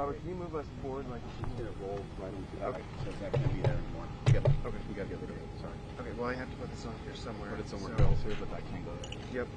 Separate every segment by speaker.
Speaker 1: Robert, can you move us forward like
Speaker 2: It's gonna roll right into that.
Speaker 1: Okay.
Speaker 2: So that can't be there anymore. Okay. We gotta get rid of it. Sorry.
Speaker 1: Okay, well, I have to put this on here somewhere.
Speaker 2: Put it somewhere
Speaker 1: so.
Speaker 2: else here, but that can't go there.
Speaker 1: Yep.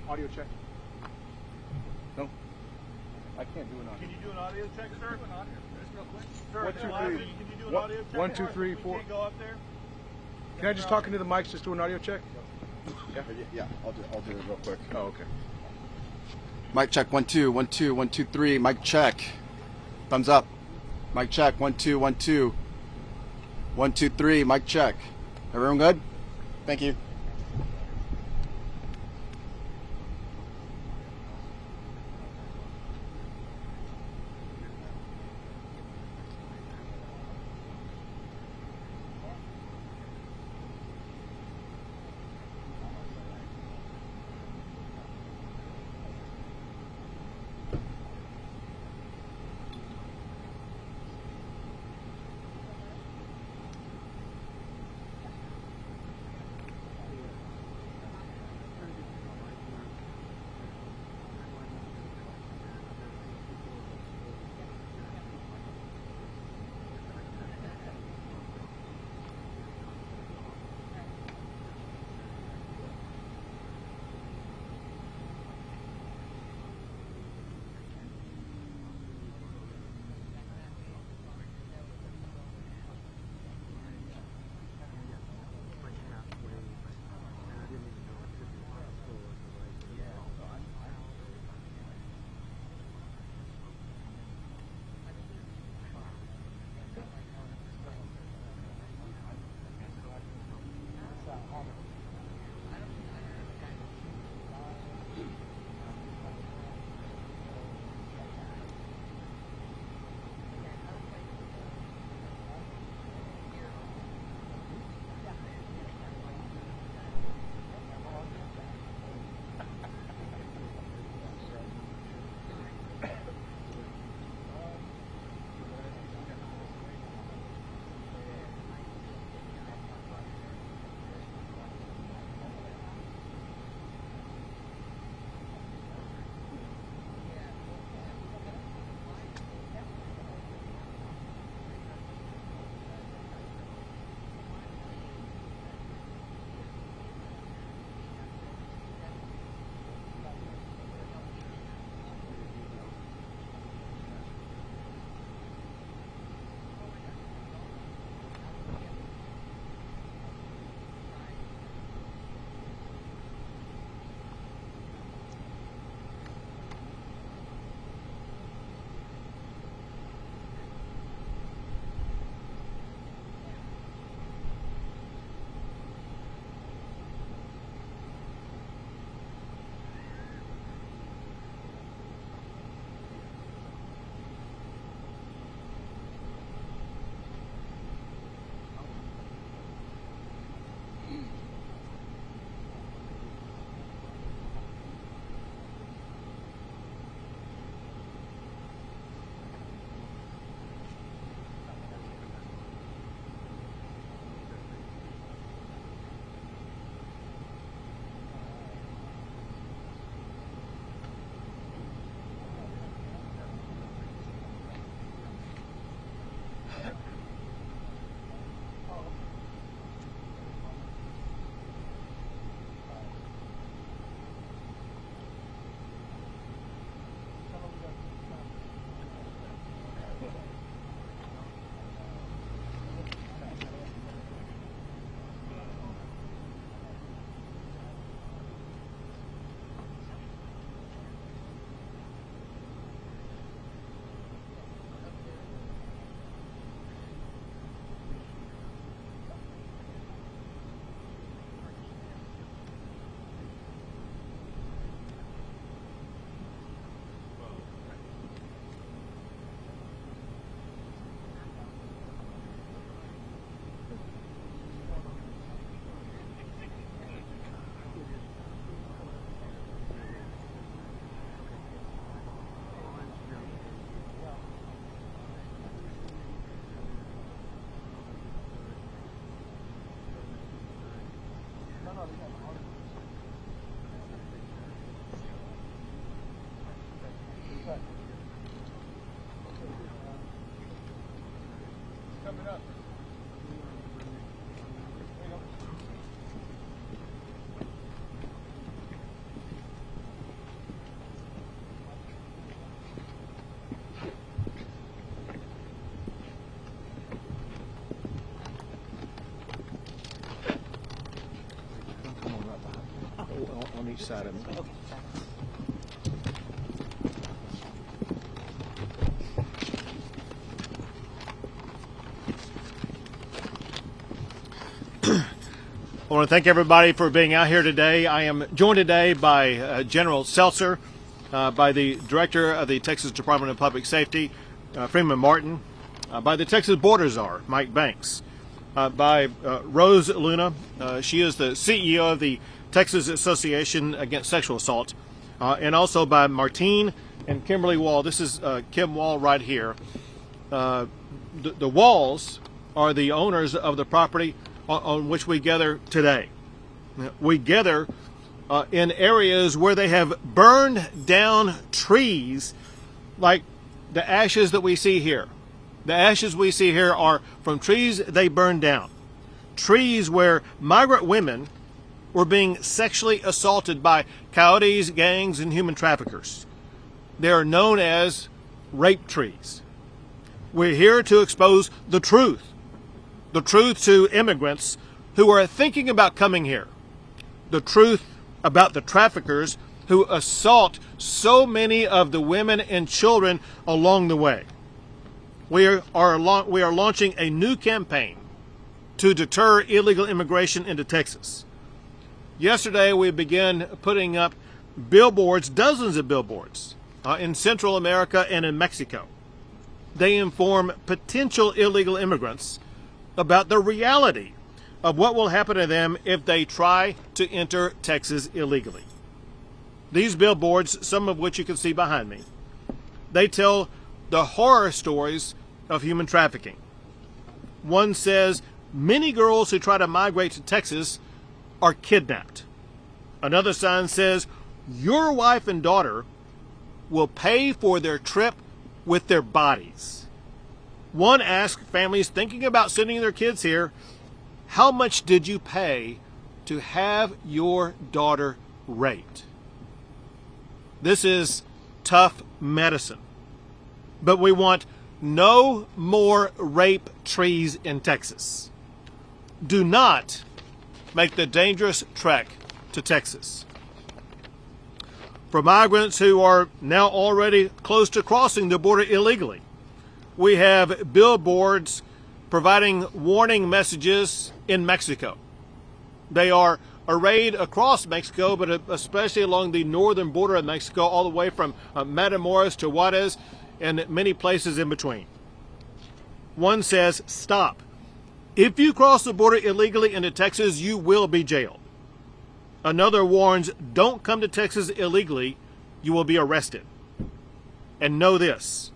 Speaker 2: Audio check. No. I can't do an audio.
Speaker 3: Can you do an audio check, sir? Do an audio just real quick. Sir,
Speaker 2: 1, 2, 3.
Speaker 3: Can you do an audio check?
Speaker 2: 1, 2, 3, 4.
Speaker 3: Can you go up there?
Speaker 2: Can I just talk into the mics, just do an audio check?
Speaker 4: Yeah, I'll do it real quick.
Speaker 2: Oh, okay.
Speaker 4: Mic check, 1 2 1 2 1 2 3. Mic check. Thumbs up. Mic check, 1 2 1 2 1 2 3. Mic check. Everyone good? Thank you.
Speaker 3: Coming up.
Speaker 2: On each side of me.
Speaker 3: I want to thank everybody for being out here today. I am joined today by General Seltzer, by the Director of the Texas Department of Public Safety, Freeman Martin, by the Texas Border Czar, Mike Banks, by Rose Luna. She is the CEO of the Texas Association Against Sexual Assault, and also by Martine and Kimberly Wall. This is Kim Wall right here. The Walls are the owners of the property on which we gather today. We gather in areas where they have burned down trees like the ashes that we see here. The ashes we see here are from trees they burned down. Trees where migrant women were being sexually assaulted by coyotes, gangs, and human traffickers. They are known as rape trees. We're here to expose the truth to immigrants who are thinking about coming here, the truth about the traffickers who assault so many of the women and children along the way. We are launching a new campaign to deter illegal immigration into Texas. Yesterday, we began putting up billboards, dozens of billboards, in Central America and in Mexico. They inform potential illegal immigrants about the reality of what will happen to them if they try to enter Texas illegally. These billboards, some of which you can see behind me, they tell the horror stories of human trafficking. One says many girls who try to migrate to Texas are kidnapped. Another sign says your wife and daughter will pay for their trip with their bodies. One asked families thinking about sending their kids here, how much did you pay to have your daughter raped? This is tough medicine. But we want no more rape trees in Texas. Do not make the dangerous trek to Texas. For migrants who are now already close to crossing the border illegally, we have billboards providing warning messages in Mexico. They are arrayed across Mexico, but especially along the northern border of Mexico, all the way from Matamoros to Juarez and many places in between. One says, stop. If you cross the border illegally into Texas, you will be jailed. Another warns, don't come to Texas illegally, you will be arrested. And know this,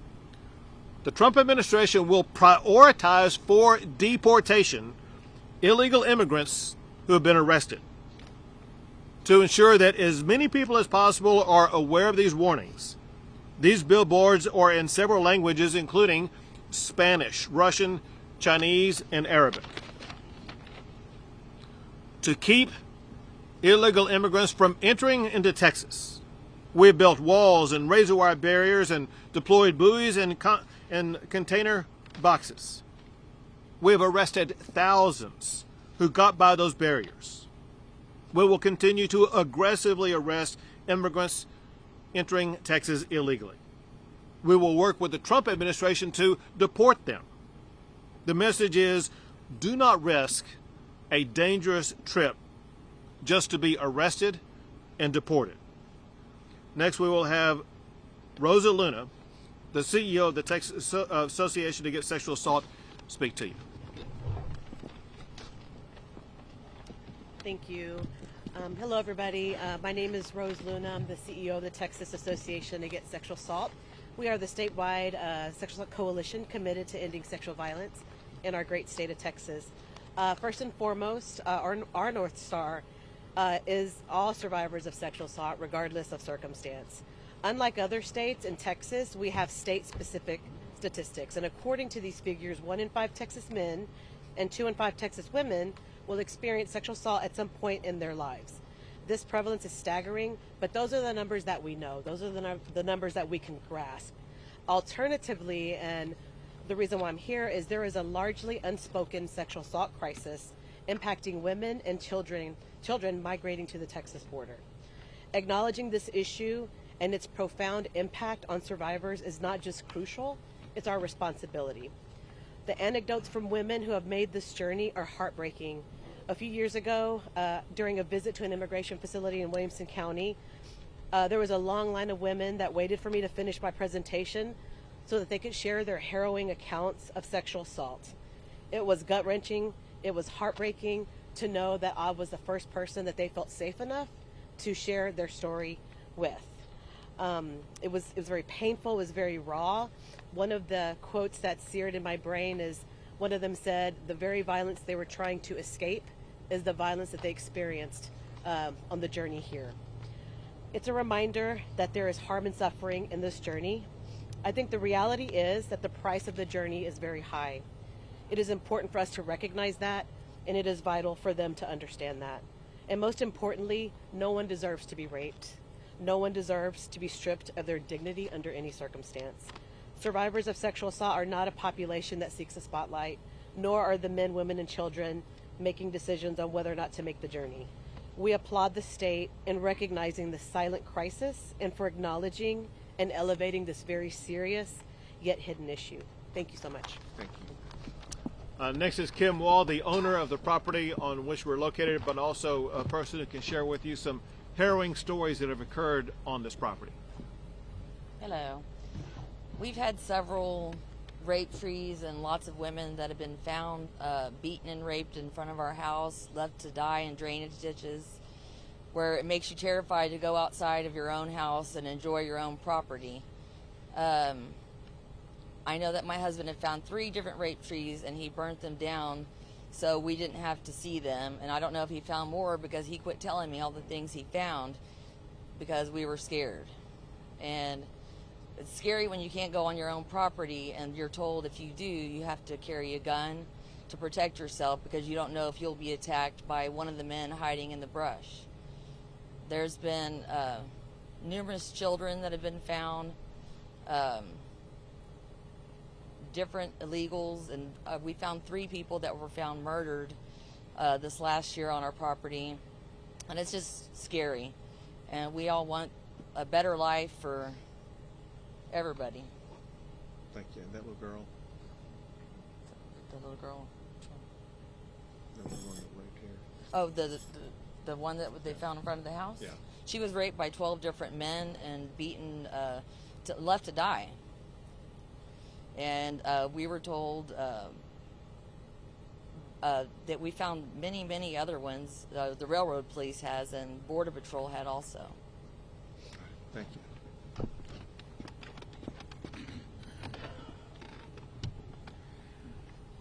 Speaker 3: the Trump administration will prioritize for deportation illegal immigrants who have been arrested. To ensure that as many people as possible are aware of these warnings, these billboards are in several languages, including Spanish, Russian, Chinese, and Arabic. To keep illegal immigrants from entering into Texas, we have built walls and razor wire barriers and deployed buoys and container boxes. We have arrested thousands who got by those barriers. We will continue to aggressively arrest immigrants entering Texas illegally. We will work with the Trump administration to deport them. The message is, do not risk a dangerous trip just to be arrested and deported. Next, we will have Rosa Luna, the CEO of the Texas Association Against Sexual Assault, speak to you.
Speaker 5: Thank you. Hello, everybody. My name is Rose Luna. I'm the CEO of the Texas Association Against Sexual Assault. We are the statewide sexual assault coalition committed to ending sexual violence in our great state of Texas. First and foremost, our North Star is all survivors of sexual assault, regardless of circumstance. Unlike other states, in Texas, we have state-specific statistics. And according to these figures, 1 in 5 Texas men and 2 in 5 Texas women will experience sexual assault at some point in their lives. This prevalence is staggering, but those are the numbers that we know. Those are the numbers that we can grasp. Alternatively, and the reason why I'm here is there is a largely unspoken sexual assault crisis impacting women and children migrating to the Texas border. Acknowledging this issue and its profound impact on survivors is not just crucial, it's our responsibility. The anecdotes from women who have made this journey are heartbreaking. A few years ago, during a visit to an immigration facility in Williamson County, there was a long line of women that waited for me to finish my presentation so that they could share their harrowing accounts of sexual assault. It was gut-wrenching, it was heartbreaking to know that I was the first person that they felt safe enough to share their story with. It was very painful, it was very raw. One of the quotes that seared in my brain is, one of them said, the very violence they were trying to escape is the violence that they experienced on the journey here. It's a reminder that there is harm and suffering in this journey. I think the reality is that the price of the journey is very high. It is important for us to recognize that, and it is vital for them to understand that. And most importantly, no one deserves to be raped. No one deserves to be stripped of their dignity under any circumstance. Survivors of sexual assault are not a population that seeks a spotlight, nor are the men, women, and children making decisions on whether or not to make the journey. We applaud the state in recognizing the silent crisis and for acknowledging and elevating this very serious yet hidden issue. Thank you so much.
Speaker 2: Thank you.
Speaker 3: Next is Kim Wall, the owner of the property on which we're located, but also a person who can share with you some harrowing stories that have occurred on this property.
Speaker 6: Hello. We've had several rape trees and lots of women that have been found beaten and raped in front of our house, left to die in drainage ditches, where it makes you terrified to go outside of your own house and enjoy your own property. I know that my husband had found 3 different rape trees and he burnt them down so we didn't have to see them. And I don't know if he found more because he quit telling me all the things he found because we were scared. And it's scary when you can't go on your own property and you're told if you do, you have to carry a gun to protect yourself because you don't know if you'll be attacked by one of the men hiding in the brush. There's been numerous children that have been found, different illegals, and we found 3 people that were found murdered this last year on our property, and it's just scary. And we all want a better life for everybody.
Speaker 2: Thank you. And that little girl?
Speaker 6: The little girl.
Speaker 2: The one that raped here?
Speaker 6: Oh, the one that they found in front of the house?
Speaker 2: Yeah.
Speaker 6: She was raped by 12 different men and beaten, left to die. And we were told that we found many, many other ones. The railroad police has, and Border Patrol had also.
Speaker 2: Thank you.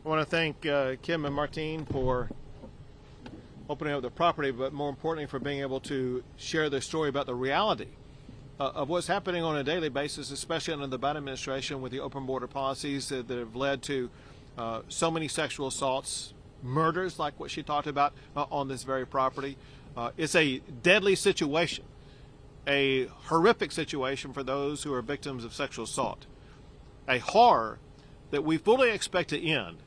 Speaker 3: I want to thank Kim and Martine for opening up the property, but more importantly for being able to share their story about the reality of what's happening on a daily basis, especially under the Biden administration with the open border policies that have led to so many sexual assaults, murders like what she talked about on this very property. It's a deadly situation, a horrific situation for those who are victims of sexual assault, a horror that we fully expect to end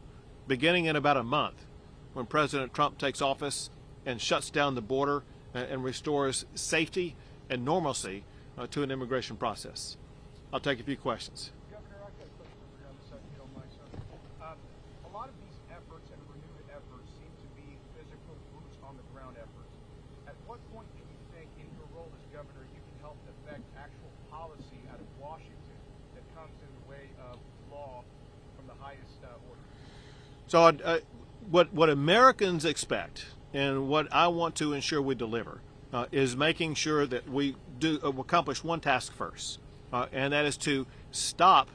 Speaker 3: beginning in about a month when President Trump takes office and shuts down the border and restores safety and normalcy to an immigration process. I'll take a few questions.
Speaker 1: Governor, I've got a question for you on this, if you don't mind, sir. A lot of these efforts and renewed efforts seem to be physical, boots on the ground efforts. At what point do you think, in your role as governor, you can help affect actual policy out of Washington that comes in the way of law from the highest order?
Speaker 3: So what Americans expect and what I want to ensure we deliver is making sure that we do accomplish one task first, and that is to stop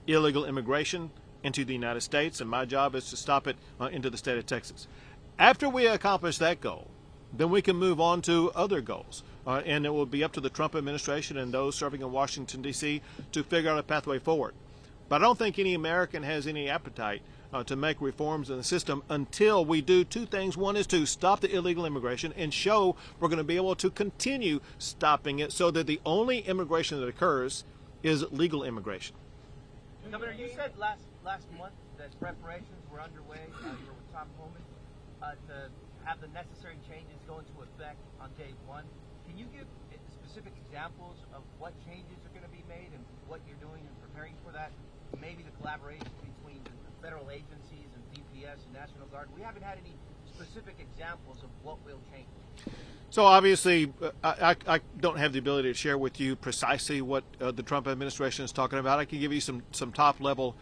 Speaker 3: illegal immigration into the United States, and my job is to stop it into the state of Texas. After we accomplish that goal, then we can move on to other goals. And it will be up to the Trump administration and those serving in Washington, D.C. to figure out a pathway forward. But I don't think any American has any appetite to make reforms in the system until we do two things. One is to stop the illegal immigration and show we're going to be able to continue stopping it so that the only immigration that occurs is legal immigration.
Speaker 7: Governor, you said last month that preparations were underway. You were with Tom Homan to have the necessary changes go into effect on day one. Can you give specific examples of what changes are going to be made and what you're doing in preparing for that? Maybe the collaboration between the federal agencies and DPS and National Guard. We haven't had any specific examples of what will change.
Speaker 3: So obviously, I don't have the ability to share with you precisely what the Trump administration is talking about. I can give you some top-level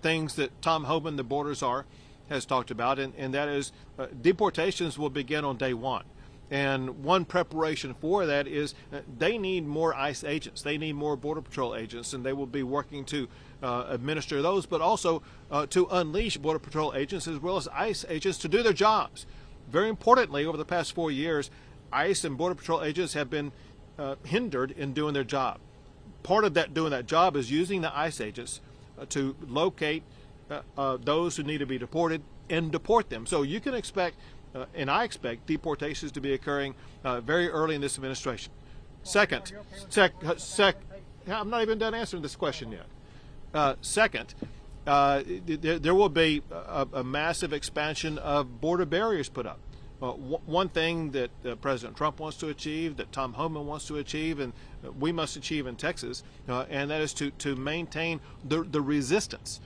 Speaker 3: things that Tom Homan, the border czar, has talked about, and that is deportations will begin on day one. And one preparation for that is they need more ICE agents. They need more Border Patrol agents, and they will be working to administer those, but also to unleash Border Patrol agents as well as ICE agents to do their jobs. Very importantly, over the past 4 years, ICE and Border Patrol agents have been hindered in doing their job. Part of that doing that job is using the ICE agents to locate those who need to be deported and deport them. So you can expect, and I expect, deportations to be occurring very early in this administration. Second, I'm not even done answering this question yet. Second, there will be a massive expansion of border barriers put up. One thing that President Trump wants to achieve, that Tom Homan wants to achieve, and we must achieve in Texas, and that is to maintain the resistance.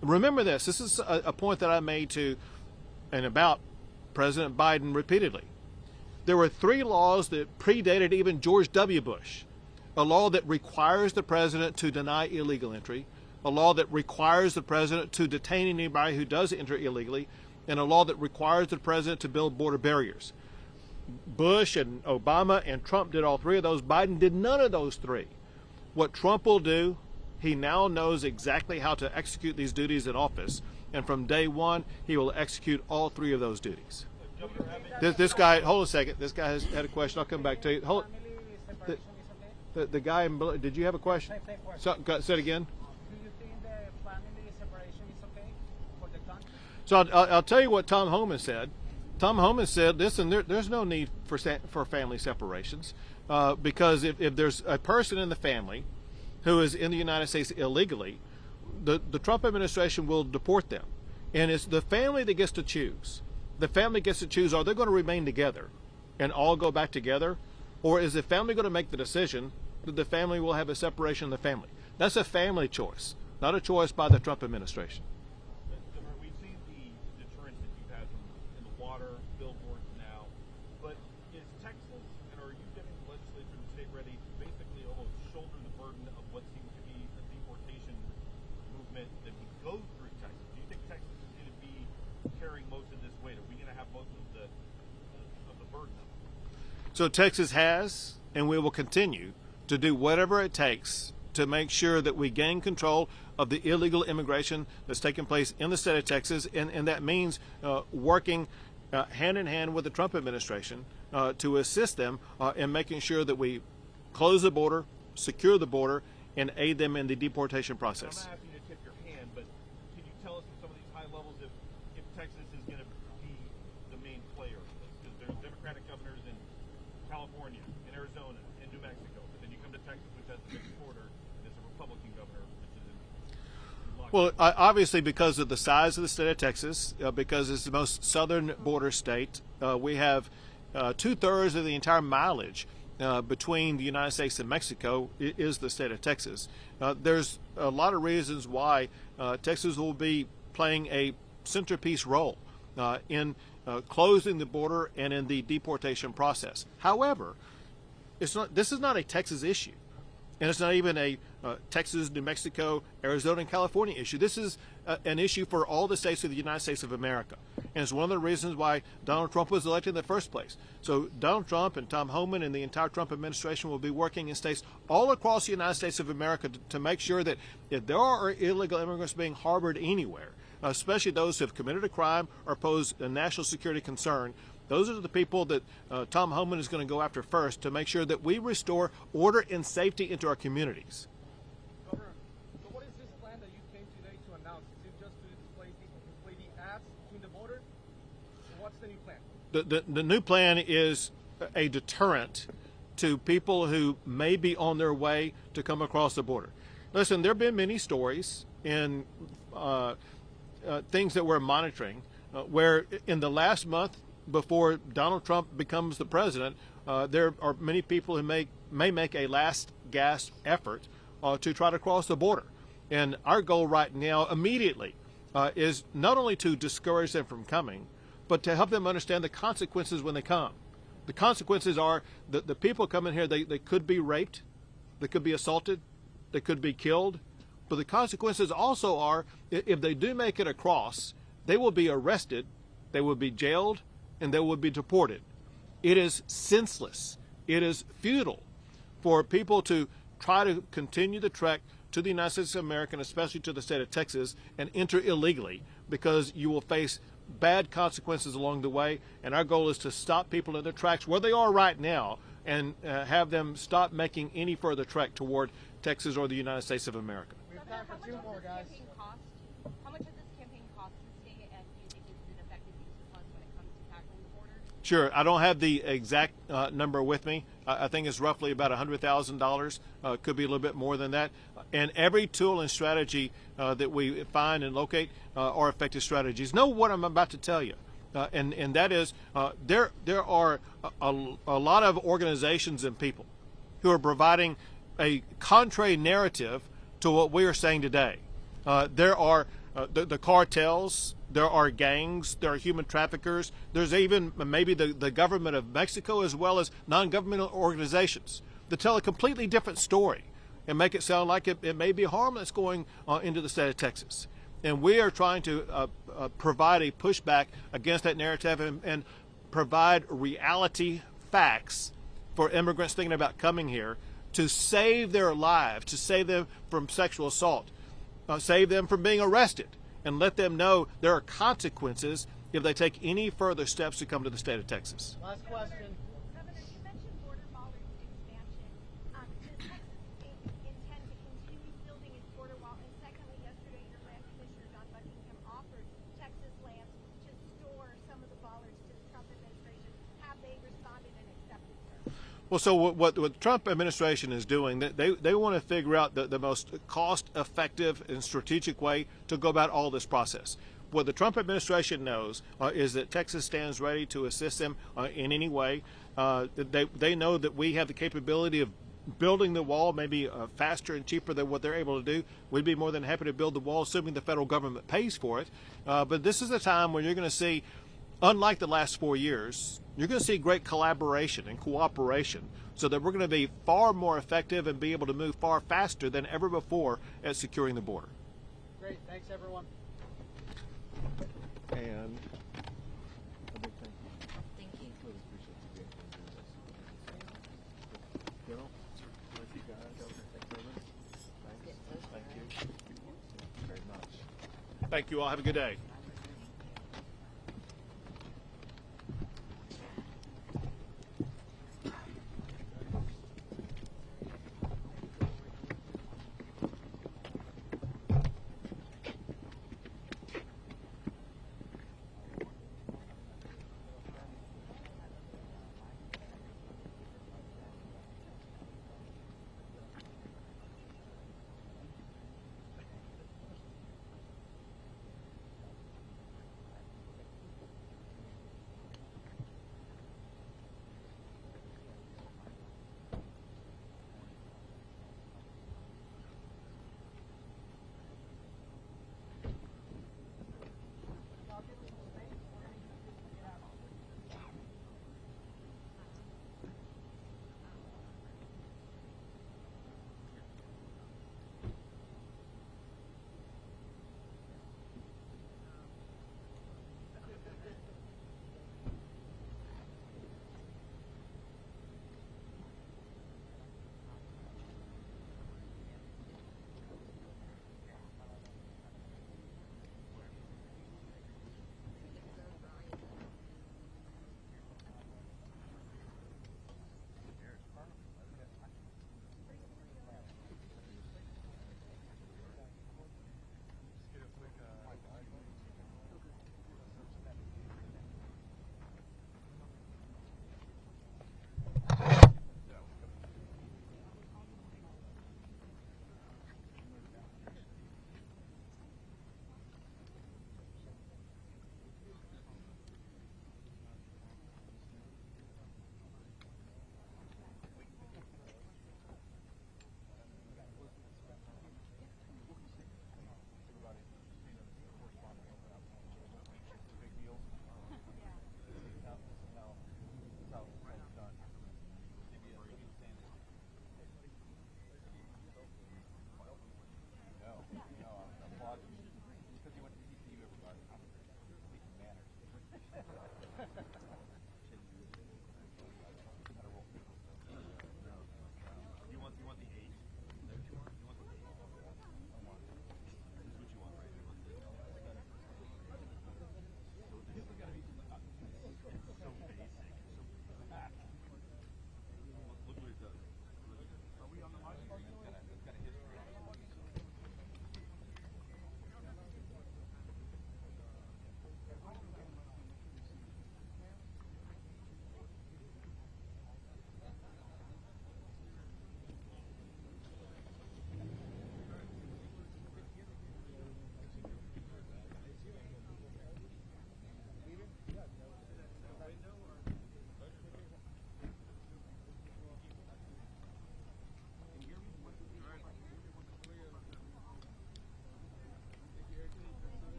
Speaker 3: Remember this. This is a point that I made to and about President Biden repeatedly. There were 3 laws that predated even George W. Bush. A law that requires the president to deny illegal entry, a law that requires the president to detain anybody who does enter illegally, and a law that requires the president to build border barriers. Bush and Obama and Trump did all 3 of those. Biden did none of those 3. What Trump will do, he now knows exactly how to execute these duties in office, and from day one, he will execute all 3 of those duties. This guy, hold a second. This guy has had a question. I'll come back to you. Hold. The guy in blue, did you have a question? Say it again.
Speaker 8: Do you think the family separation is okay for the country?
Speaker 3: So I'll tell you what Tom Homan said. Tom Homan said, listen, there's no need for family separations because if there's a person in the family who is in the United States illegally, the Trump administration will deport them. And it's the family that gets to choose. The family gets to choose, are they going to remain together and all go back together? Or is the family going to make the decision that the family will have a separation of the family? That's a family choice, not a choice by the Trump administration.
Speaker 2: Governor, we've seen the deterrence that you've had in the water, billboards now, but is Texas, and are you getting the legislature and the state ready to basically almost shoulder the burden of what seems to be a deportation movement that would go through Texas? Do you think Texas is going to be carrying most of this weight? Are we going to have most of the burden of it?
Speaker 3: So Texas has, and we will continue to do whatever it takes to make sure that we gain control of the illegal immigration that's taking place in the state of Texas, and that means working hand in hand with the Trump administration to assist them in making sure that we close the border, secure the border, and aid them in the deportation process.
Speaker 2: I'm not asking you to tip your hand, but can you tell us at some of these high levels if Texas is going to be the main player in this? Because there's Democratic governors in California, in Arizona, in New Mexico, but then you come to Texas, which has the biggest border, and it's a Republican governor, which is in lockdown.
Speaker 3: Well, obviously because of the size of the state of Texas, because it's the most southern border state, we have 2/3 of the entire mileage between the United States and Mexico is the state of Texas. There's a lot of reasons why Texas will be playing a centerpiece role in closing the border and in the deportation process. However, this is not a Texas issue, and it's not even a Texas, New Mexico, Arizona, and California issue. This is an issue for all the states of the United States of America, and it's one of the reasons why Donald Trump was elected in the first place. So Donald Trump and Tom Homan and the entire Trump administration will be working in states all across the United States of America to make sure that if there are illegal immigrants being harbored anywhere, especially those who have committed a crime or pose a national security concern, Those are the people that Tom Homan is going to go after first to make sure that we restore order and safety into our communities.
Speaker 1: Governor, so what is this plan that you came today to announce? Is it just to display the ads between the border? Or what's the new plan?
Speaker 3: The new plan is a deterrent to people who may be on their way to come across the border. Listen, there have been many stories in things that we're monitoring where in the last month before Donald Trump becomes the president, there are many people who may make a last gasp effort to try to cross the border. And our goal right now immediately is not only to discourage them from coming, but to help them understand the consequences when they come. The consequences are that the people coming here, they could be raped, they could be assaulted, they could be killed. But the consequences also are, if they do make it across, they will be arrested, they will be jailed, and they will be deported. It is senseless. It is futile for people to try to continue the trek to the United States of America, and especially to the state of Texas, and enter illegally, because you will face bad consequences along the way. And our goal is to stop people in their tracks where they are right now and have them stop making any further trek toward Texas or the United States of America.
Speaker 8: We have time for two more, guys.
Speaker 9: How much does this campaign cost the state, and do you think this is an effective use of funds when it comes to tackling the border?
Speaker 3: Sure. I don't have the exact number with me. I think it's roughly about $100,000. Could be a little bit more than that. And every tool and strategy that we find and locate are effective strategies. Know what I'm about to tell you. And that is there are a lot of organizations and people who are providing a contrary narrative to what we are saying today. There are the cartels, there are gangs, there are human traffickers, there's even maybe the government of Mexico, as well as non-governmental organizations that tell a completely different story and make it sound like it may be harmless going into the state of Texas. And we are trying to provide a pushback against that narrative and provide reality facts for immigrants thinking about coming here to save their lives, to save them from sexual assault, save them from being arrested, and let them know there are consequences if they take any further steps to come to the state of Texas.
Speaker 8: Last question.
Speaker 9: Governor, you mentioned border bollards expansion. Does Texas intend to continue building its border wall? And secondly, yesterday your land commissioner, John Buckingham, offered Texas lands to store some of the bollards to the Trump administration. Have they responded and accepted, sir?
Speaker 3: Well, so what the Trump administration is doing, they want to figure out the most cost-effective and strategic way to go about all this process. What the Trump administration knows is that Texas stands ready to assist them in any way. They know that we have the capability of building the wall maybe faster and cheaper than what they're able to do. We'd be more than happy to build the wall, assuming the federal government pays for it. But this is a time when you're going to see, unlike the last 4 years, you're going to see great collaboration and cooperation so that we're going to be far more effective and be able to move far faster than ever before at securing the border.
Speaker 8: Great. Thanks, everyone.
Speaker 3: And a big thank you.
Speaker 6: Thank you.
Speaker 3: Really appreciate you being here doing this. General, thank you guys. Thank you very much. Thank you all. Have a good day.